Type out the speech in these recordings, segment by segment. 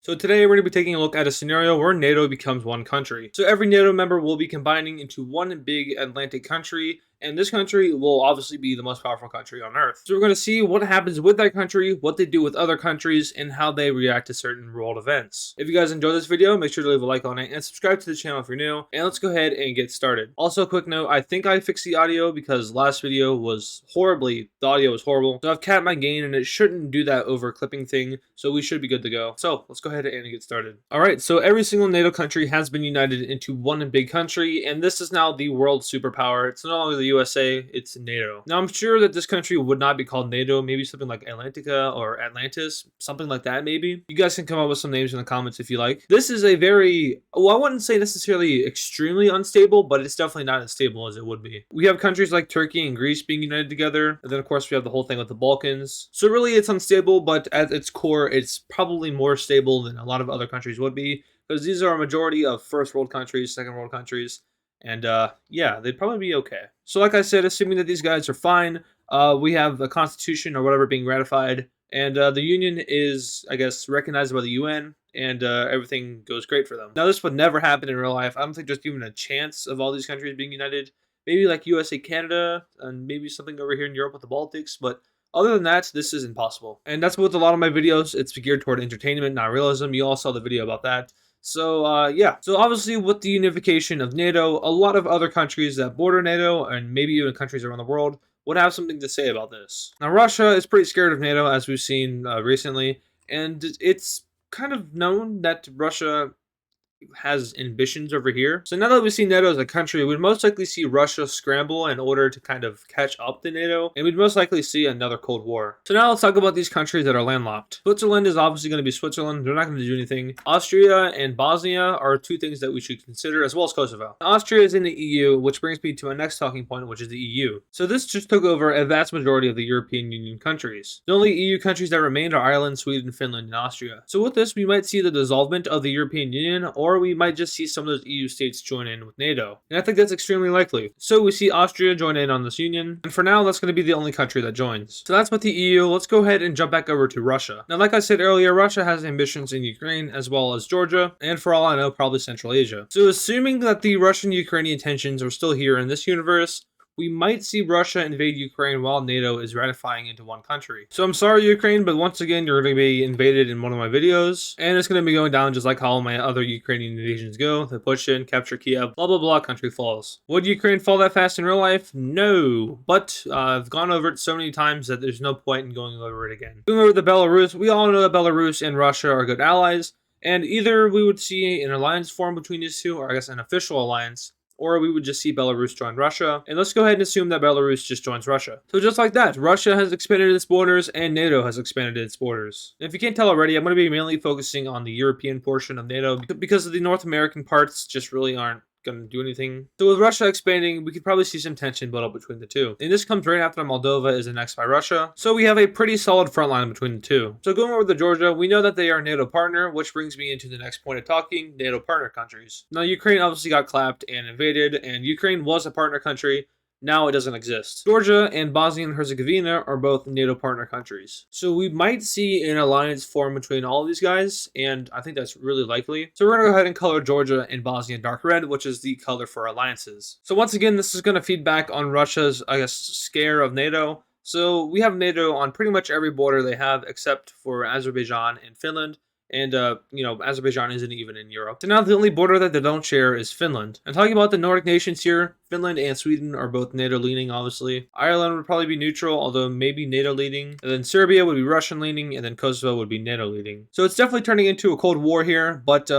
So today we're going to be taking a look at a scenario where NATO becomes one country. So every NATO member will be combining into one big Atlantic country, and this country will obviously be the most powerful country on Earth. So we're going to see what happens with that country, what they do with other countries, and how they react to certain world events. If you guys enjoyed this video, make sure to leave a like on it and subscribe to the channel if you're new. And let's go ahead and get started. Also, a quick note, I think I fixed the audio because last video was the audio was horrible. So I've capped my gain and it shouldn't do that over clipping thing, so we should be good to go. So let's go ahead and get started. Alright, so every single NATO country has been united into one big country, and this is now the world superpower. It's no longer the USA, it's NATO. Now I'm sure that this country would not be called NATO, maybe something like Atlantica or Atlantis, something like that maybe. You guys can come up with some names in the comments if you like. This is a very, well, I wouldn't say necessarily extremely unstable, but it's definitely not as stable as it would be. We have countries like Turkey and Greece being united together, and then of course we have the whole thing with the Balkans. So really it's unstable, but at its core it's probably more stable than a lot of other countries would be, because these are a majority of first world countries, second world countries, and yeah, they'd probably be okay. So like I said, assuming that these guys are fine, we have a constitution or whatever being ratified, and the union is, I guess, recognized by the UN, and everything goes great for them. Now this would never happen in real life. I don't think there's even a chance of all these countries being united. Maybe like USA, Canada, and maybe something over here in Europe with the Baltics, but other than that, this is impossible. And that's with a lot of my videos. It's geared toward entertainment, not realism. You all saw the video about that. So, yeah. So obviously with the unification of NATO, a lot of other countries that border NATO, and maybe even countries around the world, would have something to say about this. Now, Russia is pretty scared of NATO, as we've seen recently, and it's kind of known that Russia has ambitions over here. So now that we see NATO as a country, we'd most likely see Russia scramble in order to kind of catch up to NATO, and we'd most likely see another Cold War. So now let's talk about these countries that are landlocked. Switzerland is obviously going to be Switzerland. They're not going to do anything. Austria and Bosnia are two things that we should consider, as well as Kosovo. Austria is in the EU, which brings me to my next talking point, which is the EU. So this just took over a vast majority of the European Union countries. The only EU countries that remained are Ireland, Sweden, Finland, and Austria. So with this, we might see the dissolvement of the European Union, or we might just see some of those EU states join in with NATO. And I think that's extremely likely. So we see Austria join in on this union, and for now that's going to be the only country that joins. So that's with the EU. Let's go ahead and jump back over to Russia. Now like I said earlier, Russia has ambitions in Ukraine as well as Georgia, and for all I know, probably Central Asia. So assuming that the Russian-Ukrainian tensions are still here in this universe, we might see Russia invade Ukraine while NATO is ratifying into one country. So I'm sorry, Ukraine, but once again, you're going to be invaded in one of my videos, and it's going to be going down just like how all my other Ukrainian invasions go. They push in, capture Kiev, blah, blah, blah, country falls. Would Ukraine fall that fast in real life? No, but I've gone over it so many times that there's no point in going over it again. Going over the Belarus, we all know that Belarus and Russia are good allies, and either we would see an alliance form between these two, or I guess an official alliance, or we would just see Belarus join Russia. And let's go ahead and assume that Belarus just joins Russia. So just like that, Russia has expanded its borders and NATO has expanded its borders. And if you can't tell already, I'm going to be mainly focusing on the European portion of NATO because the North American parts just really aren't going to do anything. So with Russia expanding, we could probably see some tension build up between the two. And this comes right after Moldova is annexed by Russia. So we have a pretty solid front line between the two. So going over to Georgia, we know that they are a NATO partner, which brings me into the next point of talking, NATO partner countries. Now Ukraine obviously got clapped and invaded, and Ukraine was a partner country. Now it doesn't exist. Georgia and Bosnia and Herzegovina are both NATO partner countries. So we might see an alliance form between all of these guys, and I think that's really likely. So we're going to go ahead and color Georgia and Bosnia dark red, which is the color for alliances. So once again, this is going to feed back on Russia's, I guess, scare of NATO. So we have NATO on pretty much every border they have, except for Azerbaijan and Finland. And, you know, Azerbaijan isn't even in Europe. So now the only border that they don't share is Finland. And talking about the Nordic nations here, Finland and Sweden are both NATO leaning, obviously. Ireland would probably be neutral, although maybe NATO leaning. And then Serbia would be Russian leaning, and then Kosovo would be NATO leaning. So it's definitely turning into a Cold War here, but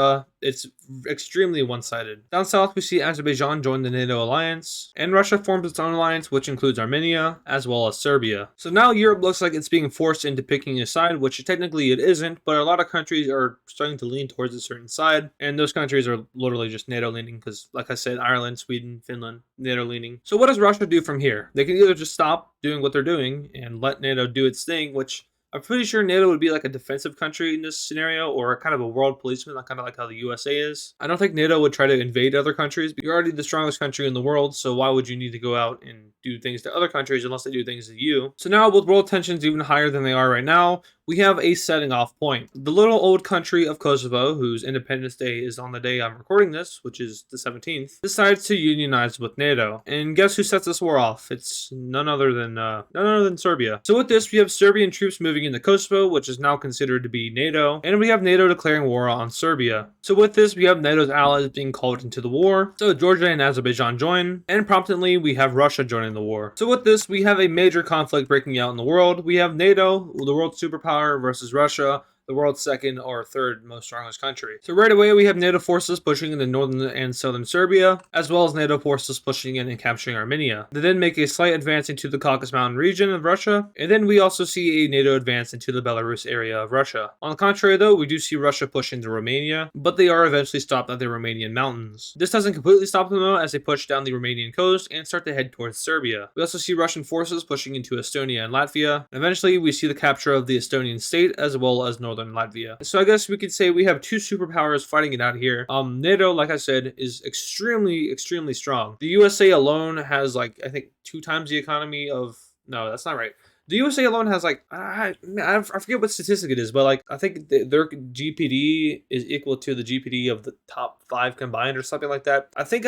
it's extremely one-sided. Down south, we see Azerbaijan join the NATO alliance, and Russia forms its own alliance, which includes Armenia, as well as Serbia. So now Europe looks like it's being forced into picking a side, which technically it isn't, but a lot of countries are starting to lean towards a certain side, and those countries are literally just NATO leaning, because like I said, Ireland, Sweden, Finland, NATO leaning. So what does Russia do from here? They can either just stop doing what they're doing and let NATO do its thing, which I'm pretty sure NATO would be like a defensive country in this scenario, or kind of a world policeman, like kind of like how the USA is. I don't think NATO would try to invade other countries, but you're already the strongest country in the world, so why would you need to go out and do things to other countries unless they do things to you? So now, with world tensions even higher than they are right now, we have a setting off point. The little old country of Kosovo, whose Independence Day is on the day I'm recording this, which is the 17th, decides to unionize with NATO. And guess who sets this war off? It's none other than Serbia. So with this, we have Serbian troops moving into Kosovo, which is now considered to be NATO, and we have NATO declaring war on Serbia. So with this, we have NATO's allies being called into the war. So Georgia and Azerbaijan join, and promptly we have Russia joining the war. So with this, we have a major conflict breaking out in the world. We have NATO, the world superpower, versus Russia, the world's second or third most strongest country. So right away, we have NATO forces pushing into northern and southern Serbia, as well as NATO forces pushing in and capturing Armenia. They then make a slight advance into the Caucasus Mountain region of Russia, and then we also see a NATO advance into the Belarus area of Russia. On the contrary though, we do see Russia push into Romania, but they are eventually stopped at the Romanian mountains. This doesn't completely stop them though, as they push down the Romanian coast and start to head towards Serbia. We also see Russian forces pushing into Estonia and Latvia, and eventually we see the capture of the Estonian state as well as northern Latvia. So I guess we could say we have two superpowers fighting it out here. NATO, like I said, is extremely strong. The USA alone has like, I think 2 times the economy of, no, that's not right. The USA alone has like, I forget what statistic it is, but like, I think their GPD is equal to the GPD of the top 5 combined or something like that. I think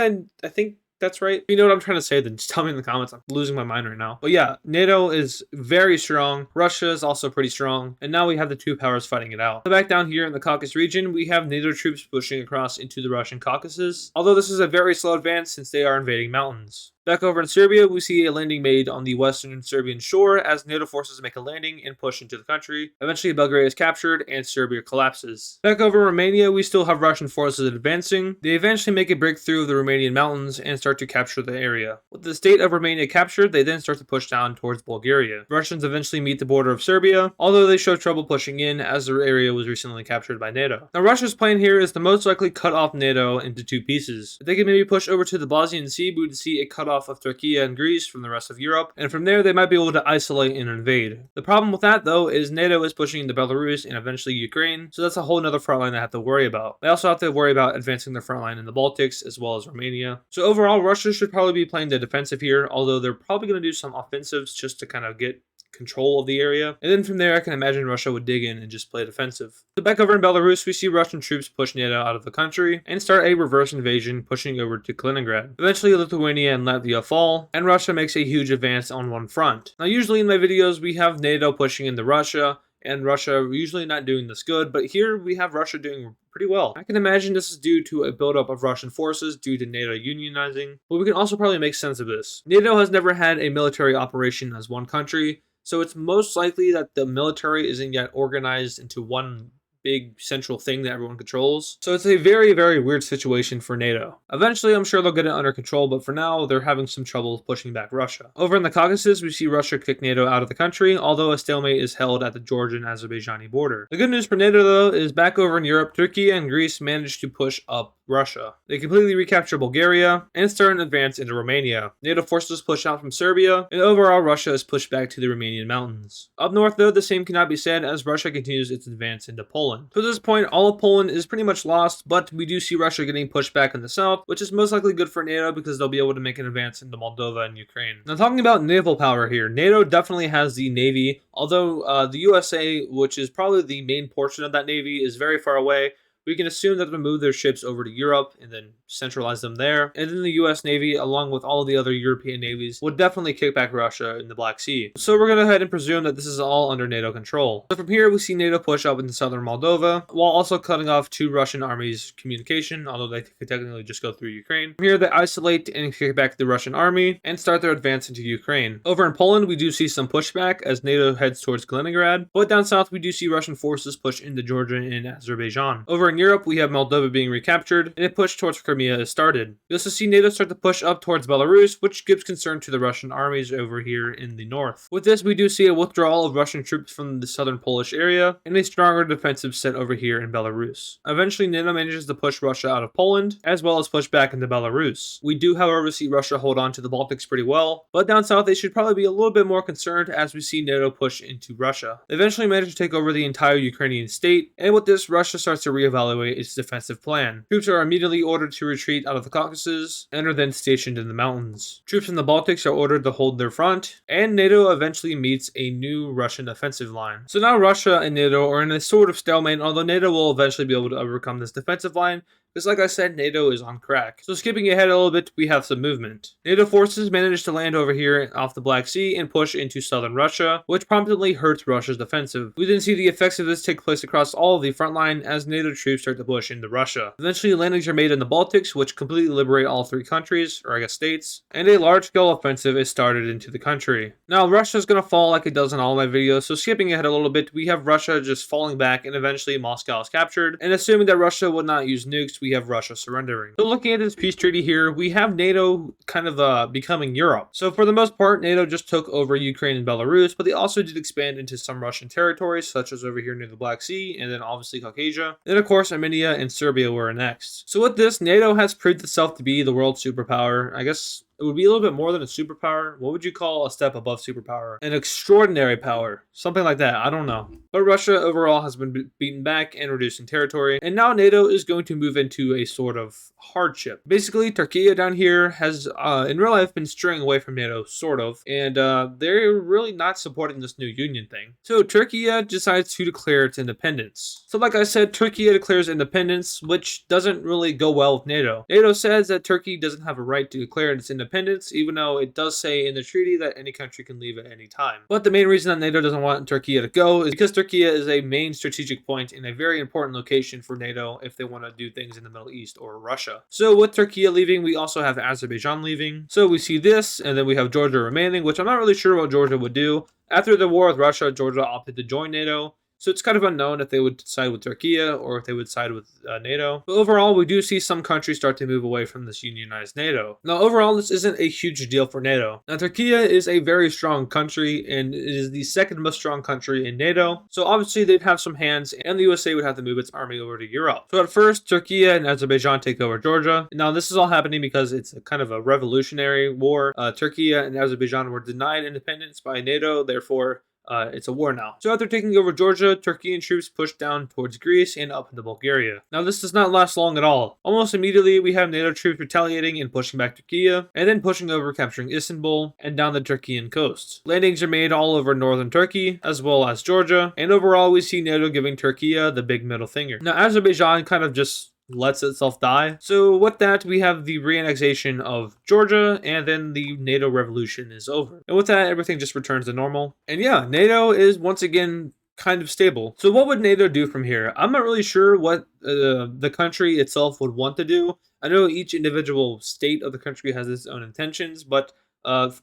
that's right. If you know what I'm trying to say, then just tell me in the comments. I'm losing my mind right now. But yeah, NATO is very strong. Russia is also pretty strong. And now we have the two powers fighting it out. So back down here in the Caucasus region, we have NATO troops pushing across into the Russian Caucasus. Although this is a very slow advance since they are invading mountains. Back over in Serbia, we see a landing made on the western Serbian shore as NATO forces make a landing and push into the country. Eventually, Belgrade is captured and Serbia collapses. Back over in Romania, we still have Russian forces advancing. They eventually make a breakthrough of the Romanian mountains and start to capture the area. With the state of Romania captured, they then start to push down towards Bulgaria. The Russians eventually meet the border of Serbia, although they show trouble pushing in as the area was recently captured by NATO. Now, Russia's plan here is to most likely cut off NATO into 2 pieces. If they can maybe push over to the Bosnian Sea, we would see a cutoff of Turkey and Greece from the rest of Europe, and from there they might be able to isolate and invade. The problem with that though is NATO is pushing into Belarus and eventually Ukraine, so that's a whole nother front line they have to worry about. They also have to worry about advancing their front line in the Baltics as well as Romania. So overall, Russia should probably be playing the defensive here, although they're probably going to do some offensives just to kind of get control of the area. And then from there, I can imagine Russia would dig in and just play defensive. So back over in Belarus, we see Russian troops push NATO out of the country and start a reverse invasion, pushing over to Kaliningrad. Eventually, Lithuania and Latvia fall, and Russia makes a huge advance on one front. Now, usually in my videos, we have NATO pushing into Russia, and Russia usually not doing this good, but here we have Russia doing pretty well. I can imagine this is due to a buildup of Russian forces due to NATO unionizing, but we can also probably make sense of this. NATO has never had a military operation as one country, so it's most likely that the military isn't yet organized into one big central thing that everyone controls. So it's a very weird situation for NATO. Eventually, I'm sure they'll get it under control, but for now, they're having some trouble pushing back Russia. Over in the Caucasus, we see Russia kick NATO out of the country, although a stalemate is held at the Georgian-Azerbaijani border. The good news for NATO, though, is back over in Europe, Turkey and Greece managed to push up Russia. They completely recapture Bulgaria and start an advance into Romania. NATO forces push out from Serbia, and overall Russia is pushed back to the Romanian mountains. Up north, though, the same cannot be said as Russia continues its advance into Poland. So at this point, all of Poland is pretty much lost, but we do see Russia getting pushed back in the south, which is most likely good for NATO because they'll be able to make an advance into Moldova and Ukraine. Now, talking about naval power here, NATO definitely has the Navy, although the USA, which is probably the main portion of that Navy, is very far away. We can assume that they'll move their ships over to Europe and then centralize them there. And then the US Navy, along with all of the other European navies, would definitely kick back Russia in the Black Sea. So we're going to go ahead and presume that this is all under NATO control. So from here, we see NATO push up into southern Moldova, while also cutting off 2 Russian armies' communication, although they could technically just go through Ukraine. From here, they isolate and kick back the Russian army and start their advance into Ukraine. Over in Poland, we do see some pushback as NATO heads towards Kaliningrad, but down south, we do see Russian forces push into Georgia and Azerbaijan. Over in in Europe, we have Moldova being recaptured, and a push towards Crimea is started. We also see NATO start to push up towards Belarus, which gives concern to the Russian armies over here in the north. With this, we do see a withdrawal of Russian troops from the southern Polish area, and a stronger defensive set over here in Belarus. Eventually, NATO manages to push Russia out of Poland, as well as push back into Belarus. We do, however, see Russia hold on to the Baltics pretty well, but down south they should probably be a little bit more concerned as we see NATO push into Russia. They eventually manage to take over the entire Ukrainian state, and with this, Russia starts to reevaluate its defensive plan. Troops are immediately ordered to retreat out of the Caucasus, and are then stationed in the mountains. Troops in the Baltics are ordered to hold their front, and NATO eventually meets a new Russian offensive line. So now Russia and NATO are in a sort of stalemate, although NATO will eventually be able to overcome this defensive line, because like I said, NATO is on crack. So skipping ahead a little bit, we have some movement. NATO forces managed to land over here off the Black Sea and push into southern Russia, which promptly hurts Russia's defensive. We then see the effects of this take place across all of the front line as NATO troops start to push into Russia. Eventually, landings are made in the Baltics, which completely liberate all three countries, or I guess states, and a large-scale offensive is started into the country. Now, Russia is going to fall like it does in all my videos, so skipping ahead a little bit, we have Russia just falling back, and eventually Moscow is captured, and assuming that Russia would not use nukes, we have Russia surrendering. So looking at this peace treaty here, we have NATO kind of becoming Europe. So for the most part, NATO just took over Ukraine and Belarus, but they also did expand into some Russian territories, such as over here near the Black Sea, and then obviously Caucasia. Then of course, Armenia and Serbia were next. So with this, NATO has proved itself to be the world superpower. I guess it would be a little bit more than a superpower. What would you call a step above superpower? An extraordinary power. Something like that. I don't know. But Russia overall has been beaten back and reduced in territory. And now NATO is going to move into a sort of hardship. Basically, Turkey down here has, in real life, been straying away from NATO, sort of. And they're really not supporting this new union thing. So Turkey decides to declare its independence. So like I said, Turkey declares independence, which doesn't really go well with NATO. NATO says that Turkey doesn't have a right to declare its independence, even though it does say in the treaty that any country can leave at any time. But the main reason that NATO doesn't want Turkey to go is because Turkey is a main strategic point in a very important location for NATO if they want to do things in the Middle East or Russia. So with Turkey leaving, we also have Azerbaijan leaving. So we see this, and then we have Georgia remaining, which I'm not really sure what Georgia would do. After the war with Russia, Georgia opted to join NATO. So it's kind of unknown if they would side with Turkey or if they would side with NATO. But overall, we do see some countries start to move away from this unionized NATO. Now, overall, this isn't a huge deal for NATO. Now, Turkey is a very strong country, and it is the second most strong country in NATO. So obviously, they'd have some hands, and the USA would have to move its army over to Europe. So at first, Turkey and Azerbaijan take over Georgia. Now, this is all happening because it's a kind of a revolutionary war. Turkey and Azerbaijan were denied independence by NATO, therefore, it's a war now. So after taking over Georgia, Turkish troops pushed down towards Greece and up into Bulgaria. Now this does not last long at all. Almost immediately we have NATO troops retaliating and pushing back Turkey, and then pushing over, capturing Istanbul and down the Turkian coast. Landings are made all over northern Turkey as well as Georgia, and overall we see NATO giving Turkey the big middle finger. Now Azerbaijan kind of just lets itself die. So with that, we have the re-annexation of Georgia, and then the NATO revolution is over. And with that, everything just returns to normal. And yeah, NATO is once again kind of stable. So what would NATO do from here? I'm not really sure what the country itself would want to do. I know each individual state of the country has its own intentions, but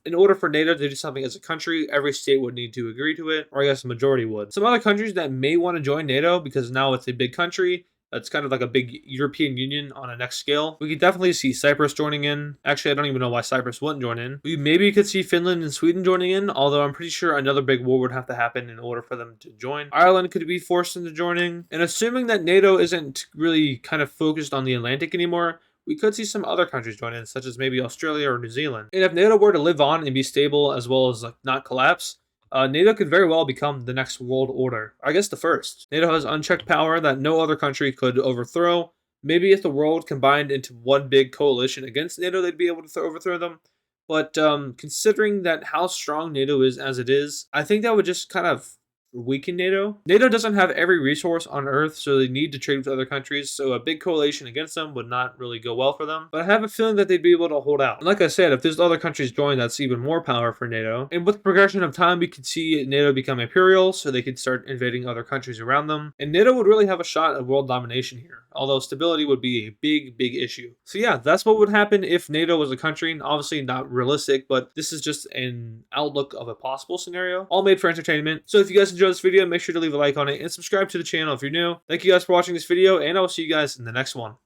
in order for NATO to do something as a country, every state would need to agree to it, or I guess the majority would. Some other countries that may want to join NATO, because now it's a big country, it's kind of like a big European Union on a next scale. We could definitely see Cyprus joining in. Actually, I don't even know why Cyprus wouldn't join in. We maybe could see Finland and Sweden joining in, although I'm pretty sure another big war would have to happen in order for them to join. Ireland could be forced into joining. And assuming that NATO isn't really kind of focused on the Atlantic anymore, we could see some other countries join in, such as maybe Australia or New Zealand. And if NATO were to live on and be stable as well as not collapse, NATO could very well become the next world order. I guess the first. NATO has unchecked power that no other country could overthrow. Maybe if the world combined into one big coalition against NATO, they'd be able to overthrow them. But considering that how strong NATO is as it is, I think that would just kind of weaken NATO. NATO doesn't have every resource on Earth, so they need to trade with other countries, so a big coalition against them would not really go well for them. But I have a feeling that they'd be able to hold out. And like I said, if there's other countries join, that's even more power for NATO. And with the progression of time, we could see NATO become imperial, so they could start invading other countries around them. And NATO would really have a shot at world domination here. although stability would be a big issue. So yeah, that's what would happen if NATO was a country. Obviously not realistic, but this is just an outlook of a possible scenario, all made for entertainment. So if you guys enjoyed this video, make sure to leave a like on it and subscribe to the channel if you're new. Thank you guys for watching this video, and I will see you guys in the next one.